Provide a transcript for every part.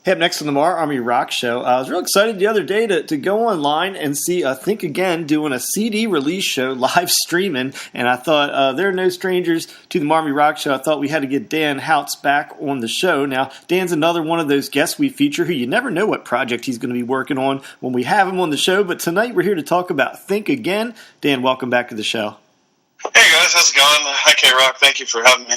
Hey, up next on the MARR Army Rock Show, I was real excited the other day to go online and see Think Again doing a CD release show live streaming, and I thought they're no strangers to the MARR Army Rock Show. I thought we had to get Dan Houts back on the show. Now, Dan's another one of those guests we feature who you never know what project he's going to be working on when we have him on the show, but tonight we're here to talk about Think Again. Dan, welcome back to the show. Hey guys, how's it going? Hi K-Rock, thank you for having me.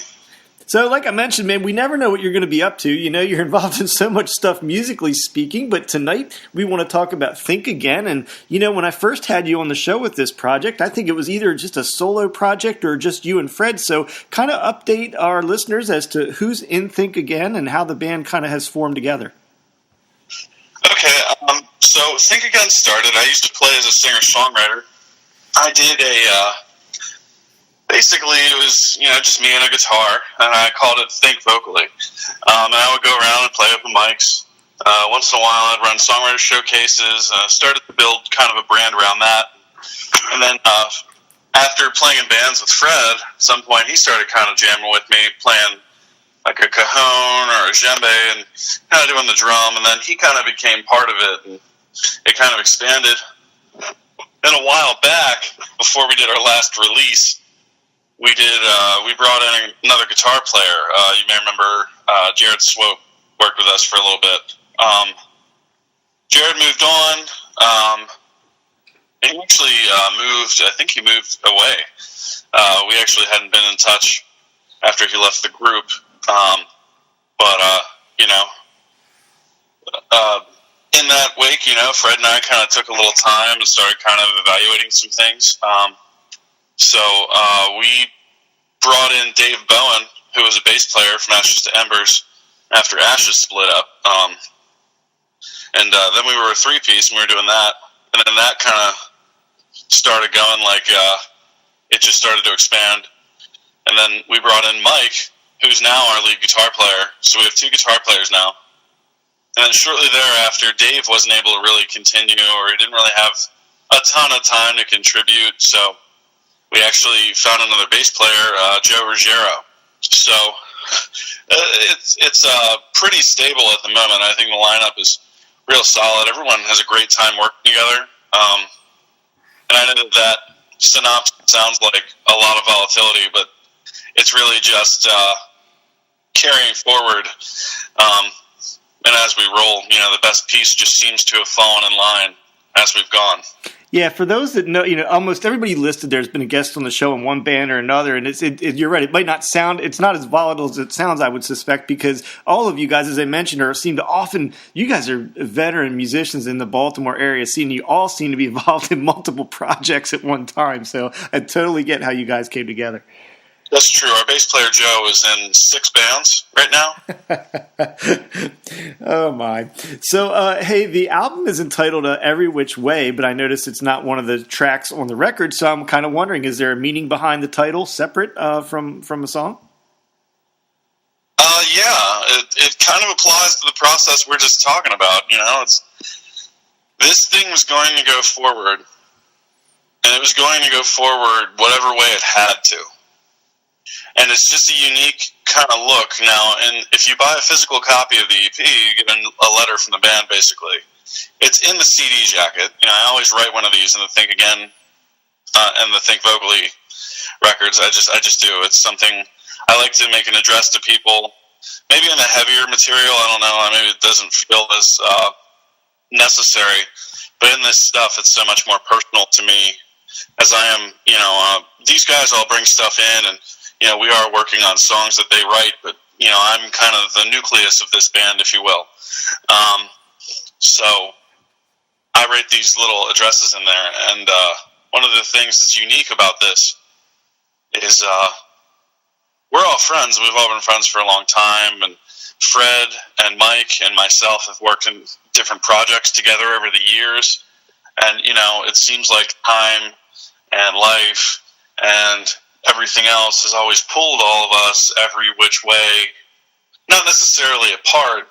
So, like I mentioned, man, we never know what you're going to be up to. You know, you're involved in so much stuff musically speaking, but tonight we want to talk about Think Again. And, you know, when I first had you on the show with this project, I think it was either just a solo project or just you and Fred. So kind of update our listeners as to who's in Think Again and how the band kind of has formed together. Okay, so Think Again started, I used to play as a singer-songwriter. I did basically, it was, just me and a guitar, and I called it Think Vocally. And I would go around and play open mics. Once in a while, I'd run songwriter showcases, started to build kind of a brand around that. And then after playing in bands with Fred, at some point, he started kind of jamming with me, playing like a cajon or a djembe, and kind of doing the drum. And then he kind of became part of it, and it kind of expanded. Then a while back, before we did our last release, we brought in another guitar player. You may remember Jared Swope worked with us for a little bit. Jared moved on. And he actually moved. I think he moved away. We actually hadn't been in touch after he left the group. In that wake, Fred and I kind of took a little time and started kind of evaluating some things. So we brought in Dave Bowen, who was a bass player from Ashes to Embers after Ashes split up. And then we were a three-piece, and we were doing that. And then that kind of started going it just started to expand. And then we brought in Mike, who's now our lead guitar player. So we have two guitar players now. And then shortly thereafter, Dave wasn't able to really continue, or he didn't really have a ton of time to contribute. So we actually found another bass player, Joe Ruggiero. So it's pretty stable at the moment. I think the lineup is real solid. Everyone has a great time working together. And I know that synopsis sounds like a lot of volatility, but it's really just carrying forward. And as we roll, the best piece just seems to have fallen in line as we've gone. Yeah, for those that know, almost everybody listed there has been a guest on the show in one band or another, and you're right, it might not sound, it's not as volatile as it sounds, I would suspect, because all of you guys, as I mentioned, you guys are veteran musicians in the Baltimore area scene. You all seem to be involved in multiple projects at one time, so I totally get how you guys came together. That's true. Our bass player, Joe, is in 6 bands right now. Oh, my. So, hey, the album is entitled Every Which Way, but I noticed it's not one of the tracks on the record, so I'm kind of wondering, is there a meaning behind the title separate from a song? Yeah. It kind of applies to the process we're just talking about. This thing was going to go forward, and it was going to go forward whatever way it had to. And it's just a unique kind of look now. And if you buy a physical copy of the EP, you get a letter from the band, basically. It's in the CD jacket. I always write one of these in the Think Again and the Think Vocally records. I just do. It's something I like to make an address to people. Maybe in the heavier material, I don't know. Maybe it doesn't feel as necessary. But in this stuff, it's so much more personal to me, as I am. These guys all bring stuff in, and we are working on songs that they write, but, I'm kind of the nucleus of this band, if you will. So I write these little addresses in there, and one of the things that's unique about this is we're all friends. We've all been friends for a long time, and Fred and Mike and myself have worked in different projects together over the years, and, it seems like time and life and everything else has always pulled all of us every which way, not necessarily apart,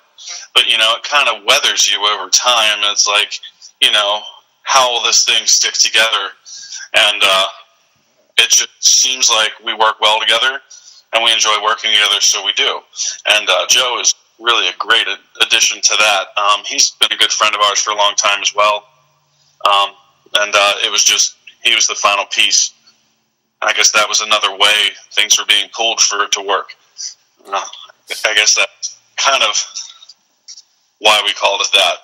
but, it kind of weathers you over time. It's like, how will this thing stick together? And it just seems like we work well together, and we enjoy working together, so we do. And Joe is really a great addition to that. He's been a good friend of ours for a long time as well. And it was just, he was the final piece. I guess that was another way things were being pulled for it to work. I guess that's kind of why we called it that.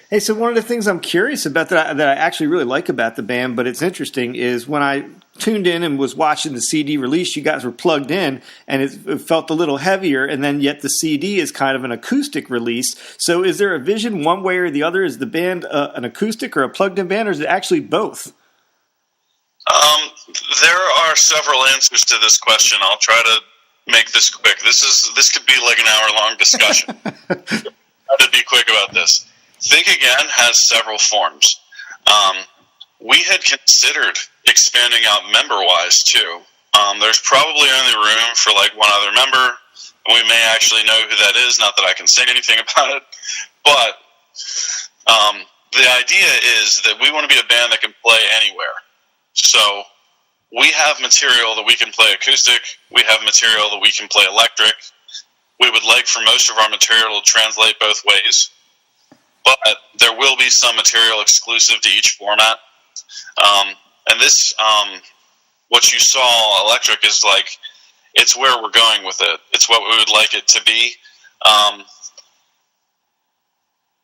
Hey, so one of the things I'm curious about that I actually really like about the band, but it's interesting, is when I tuned in and was watching the CD release, you guys were plugged in, and it felt a little heavier, and then yet the CD is kind of an acoustic release. So is there a vision one way or the other? Is the band an acoustic or a plugged-in band, or is it actually both? There are several answers to this question. I'll try to make this quick. This could be like an hour-long discussion. Try to be quick about this. Think Again has several forms. We had considered expanding out member-wise, too. There's probably only room for like one other member. We may actually know who that is, not that I can say anything about it. But the idea is that we want to be a band that can play anywhere. So we have material that we can play acoustic. We have material that we can play electric. We would like for most of our material to translate both ways. But there will be some material exclusive to each format. And this, what you saw, electric, is like, it's where we're going with it. It's what we would like it to be.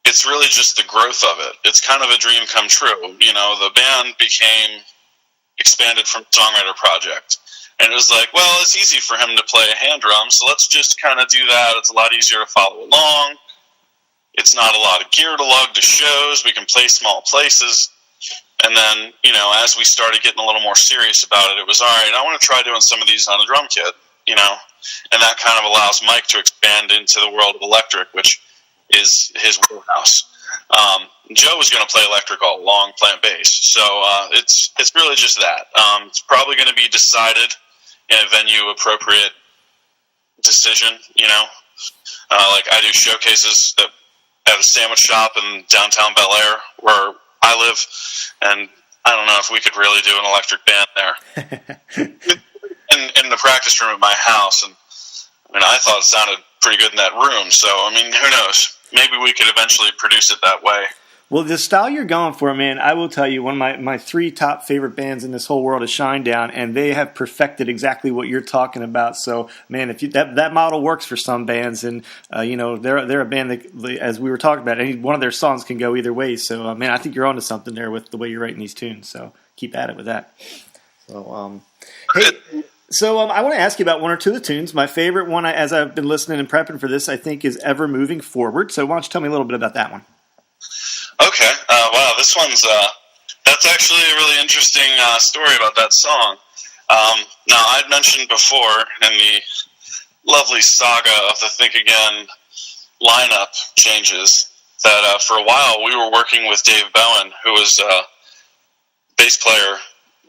It's really just the growth of it. It's kind of a dream come true. You know, the band expanded from songwriter project. And it was like, well, it's easy for him to play a hand drum, so let's just kind of do that. It's a lot easier to follow along. It's not a lot of gear to lug to shows. We can play small places. And then, you know, as we started getting a little more serious about it, it was, all right, I want to try doing some of these on a drum kit, you know. And that kind of allows Mike to expand into the world of electric, which is his wheelhouse. Joe was going to play electric all along, playing bass. So it's really just that. It's probably going to be decided in a venue-appropriate decision, you know. Like I do showcases at a sandwich shop in downtown Bel Air where I live, and I don't know if we could really do an electric band there. in the practice room at my house, and I mean, I thought it sounded pretty good in that room, so I mean, who knows? Maybe we could eventually produce it that way. Well, the style you're going for, man, I will tell you, one of my three top favorite bands in this whole world is Shinedown, and they have perfected exactly what you're talking about. So, man, if that model works for some bands, and you know, they're a band that, as we were talking about, any one of their songs can go either way. So, man, I think you're onto something there with the way you're writing these tunes. So, keep at it with that. So, hey. So I want to ask you about one or two of the tunes. My favorite one, as I've been listening and prepping for this, I think is Ever Moving Forward. So why don't you tell me a little bit about that one? Okay. Wow, this one's, that's actually a really interesting story about that song. Now, I'd mentioned before in the lovely saga of the Think Again lineup changes that for a while we were working with Dave Bowen, who was a bass player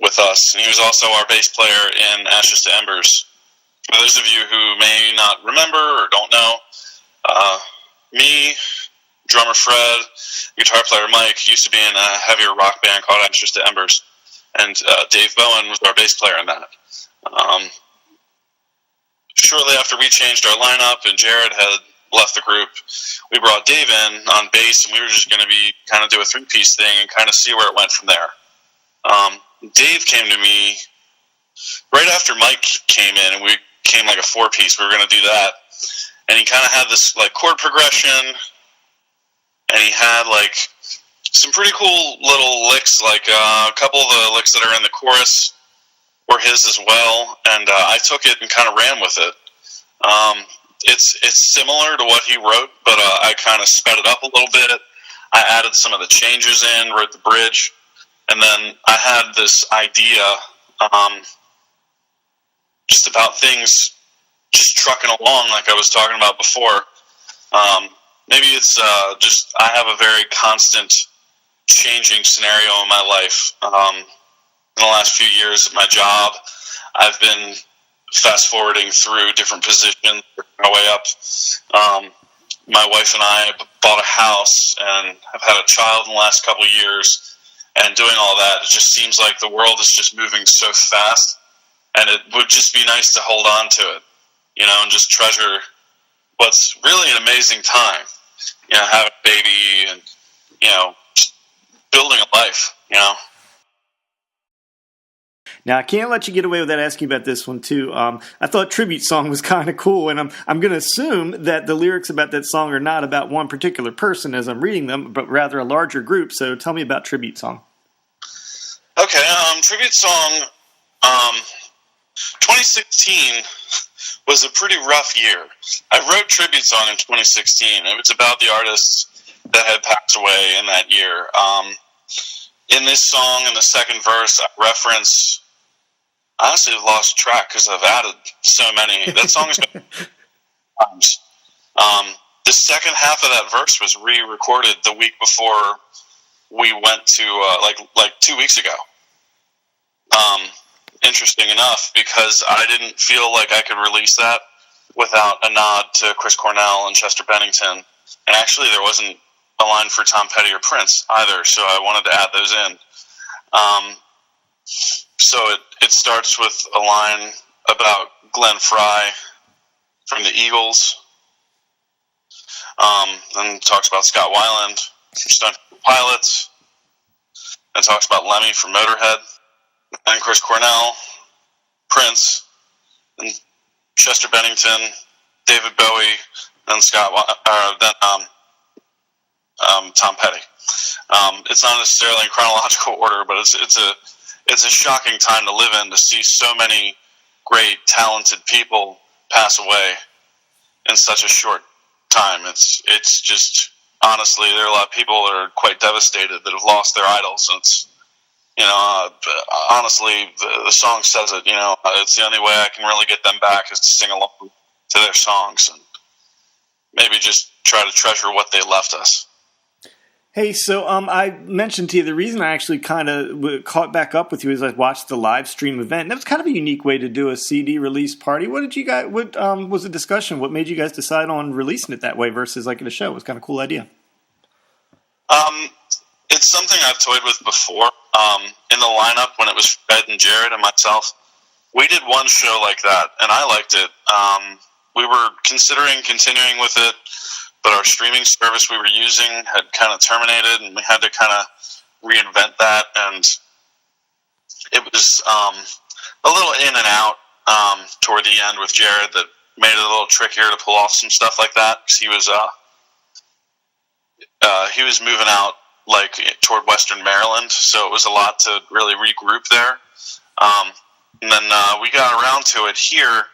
with us, and he was also our bass player in Ashes to Embers. For those of you who may not remember or don't know, me, drummer Fred, guitar player Mike used to be in a heavier rock band called Ashes to Embers, and Dave Bowen was our bass player in that. Shortly after we changed our lineup and Jared had left the group, we brought Dave in on bass, and we were just going to be kind of do a three-piece thing and kind of see where it went from there. Dave came to me right after Mike came in, and we came like a four-piece. We were going to do that, and he kind of had this like chord progression, and he had like some pretty cool little licks, like a couple of the licks that are in the chorus were his as well, and I took it and kind of ran with it. It's similar to what he wrote, but I kind of sped it up a little bit. I added some of the changes in, wrote the bridge. And then I had this idea just about things just trucking along like I was talking about before. Maybe it's just I have a very constant changing scenario in my life. In the last few years at my job, I've been fast-forwarding through different positions, my way up. My wife and I bought a house and have had a child in the last couple of years. And doing all that, it just seems like the world is just moving so fast, and it would just be nice to hold on to it, you know, and just treasure what's really an amazing time. Having a baby and building a life. Now, I can't let you get away without asking about this one, too. I thought Tribute Song was kind of cool, and I'm going to assume that the lyrics about that song are not about one particular person as I'm reading them, but rather a larger group. So tell me about Tribute Song. Okay, Tribute Song, 2016 was a pretty rough year. I wrote Tribute Song in 2016. It was about the artists that had passed away in that year. In this song, in the second verse, I reference... Honestly, I've lost track because I've added so many. That song has been times. The second half of that verse was re-recorded the week before we went to, like 2 weeks ago. Interesting enough, because I didn't feel like I could release that without a nod to Chris Cornell and Chester Bennington. And actually, there wasn't a line for Tom Petty or Prince either, so I wanted to add those in. So it starts with a line about Glenn Frey from the Eagles. Then talks about Scott Weiland from Stone Temple Pilots. Then talks about Lemmy from Motorhead. And Chris Cornell, Prince, and Chester Bennington, David Bowie, then Tom Petty. It's not necessarily in chronological order, but it's a shocking time to live in, to see so many great, talented people pass away in such a short time. It's just, honestly, there are a lot of people that are quite devastated that have lost their idols. And it's, honestly, the song says it. It's the only way I can really get them back is to sing along to their songs and maybe just try to treasure what they left us. Hey, so I mentioned to you the reason I actually kind of caught back up with you is I watched the live stream event. And that was kind of a unique way to do a CD release party. What did you guys? What was the discussion? What made you guys decide on releasing it that way versus like at a show? It was kind of a cool idea. It's something I've toyed with before. In the lineup when it was Fred and Jared and myself, we did one show like that, and I liked it. We were considering continuing with it, but our streaming service we were using had kind of terminated, and we had to kind of reinvent that. And it was a little in and out toward the end with Jared that made it a little trickier to pull off some stuff like that, because he was moving out like toward Western Maryland, so it was a lot to really regroup there. And then we got around to it here,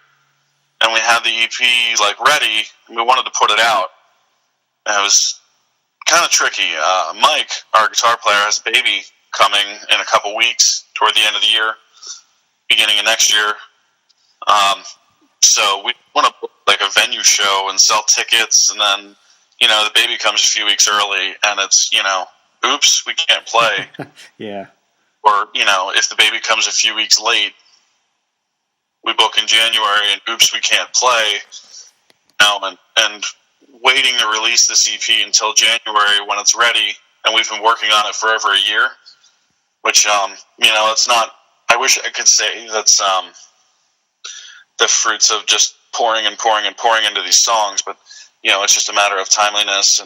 and we had the EP like ready, and we wanted to put it out. And it was kind of tricky. Mike, our guitar player, has a baby coming in a couple weeks toward the end of the year, beginning of next year. So we want to book like a venue show and sell tickets, and then the baby comes a few weeks early, and it's oops, we can't play. Yeah. Or if the baby comes a few weeks late, we book in January, and oops, we can't play. And waiting to release this EP until January when it's ready, and we've been working on it for over a year, which, it's not, I wish I could say that's the fruits of just pouring and pouring and pouring into these songs, but, it's just a matter of timeliness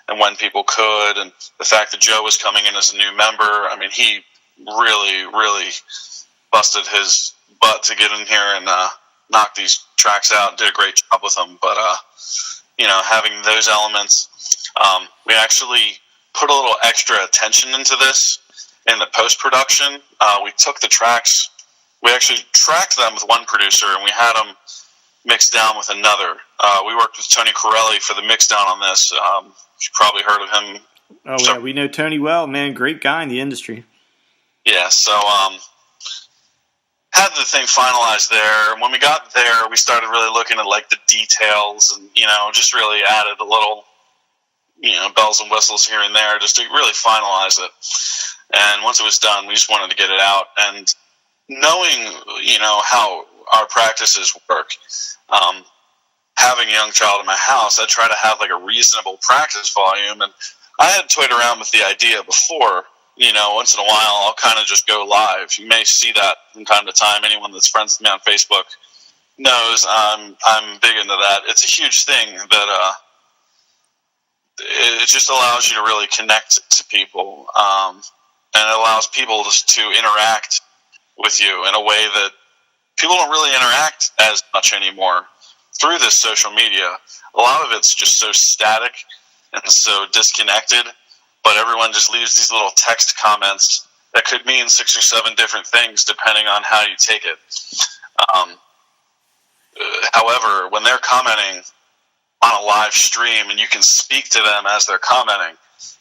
and when people could, and the fact that Joe was coming in as a new member. I mean, he really, really busted his butt to get in here and knock these tracks out and did a great job with them, but, having those elements, we actually put a little extra attention into this in the post-production. We took the tracks, we actually tracked them with one producer, and we had them mixed down with another. We worked with Tony Corelli for the mix down on this. You've probably heard of him. Oh, yeah, we know Tony well, man. Great guy in the industry. Yeah, so had the thing finalized there. And when we got there, we started really looking at like the details and, just really added a little, bells and whistles here and there just to really finalize it. And once it was done, we just wanted to get it out. And knowing, how our practices work, having a young child in my house, I try to have like a reasonable practice volume. And I had toyed around with the idea before, once in a while, I'll kind of just go live. You may see that from time to time. Anyone that's friends with me on Facebook knows I'm big into that. It's a huge thing that it just allows you to really connect to people, and it allows people to interact with you in a way that people don't really interact as much anymore through this social media. A lot of it's just so static and so disconnected, but everyone just leaves these little text comments that could mean 6 or 7 different things depending on how you take it. However, when they're commenting on a live stream and you can speak to them as they're commenting,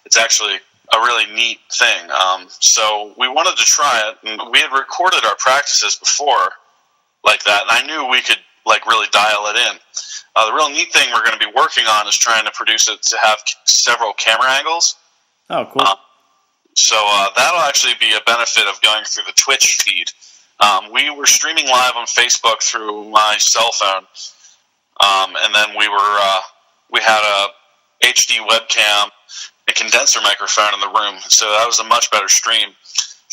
it's actually a really neat thing. So we wanted to try it, and we had recorded our practices before like that, and I knew we could really dial it in. The real neat thing we're going to be working on is trying to produce it to have several camera angles. Oh, cool. So that'll actually be a benefit of going through the Twitch feed. We were streaming live on Facebook through my cell phone, and then we had a HD webcam, a condenser microphone in the room, so that was a much better stream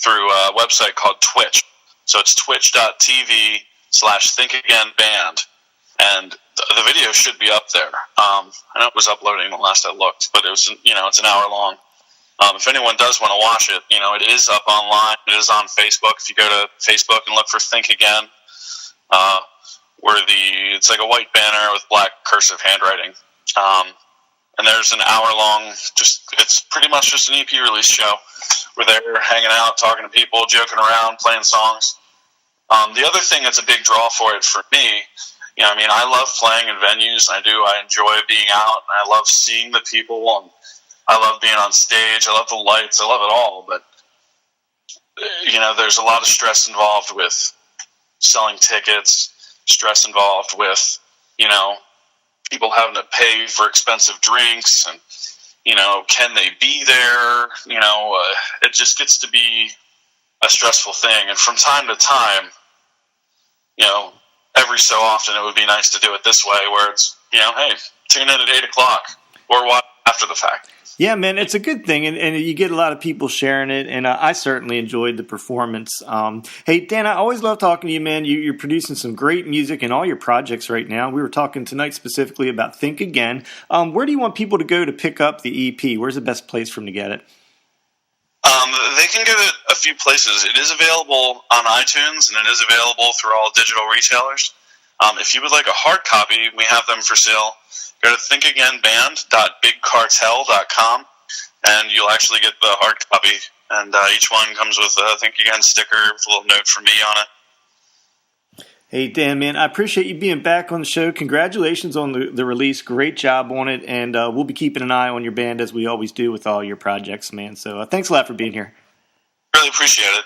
through a website called Twitch. So it's twitch.tv/thinkagainband, and the video should be up there. I know it was uploading the last I looked, but it was, it's an hour long. If anyone does want to watch it, it is up online. It is on Facebook. If you go to Facebook and look for Think Again, it's like a white banner with black cursive handwriting. And there's an hour-long, it's pretty much just an EP release show. We're there hanging out, talking to people, joking around, playing songs. The other thing that's a big draw for it for me, I love playing in venues. I enjoy being out, and I love seeing the people, and I love being on stage. I love the lights. I love it all. But, there's a lot of stress involved with selling tickets, stress involved with, people having to pay for expensive drinks, and, can they be there? It just gets to be a stressful thing. And from time to time, every so often it would be nice to do it this way where it's, hey, tune in at 8 o'clock or watch after the fact. Yeah, man, it's a good thing, and you get a lot of people sharing it, and I certainly enjoyed the performance. Hey, Dan, I always love talking to you, man. You're producing some great music in all your projects right now. We were talking tonight specifically about Think Again. Where do you want people to go to pick up the EP? Where's the best place for them to get it? They can get it a few places. It is available on iTunes, and it is available through all digital retailers. If you would like a hard copy, we have them for sale. Go to thinkagainband.bigcartel.com, and you'll actually get the hard copy. And each one comes with a Think Again sticker with a little note from me on it. Hey, Dan, man, I appreciate you being back on the show. Congratulations on the release. Great job on it, and we'll be keeping an eye on your band as we always do with all your projects, man. So thanks a lot for being here. Really appreciate it.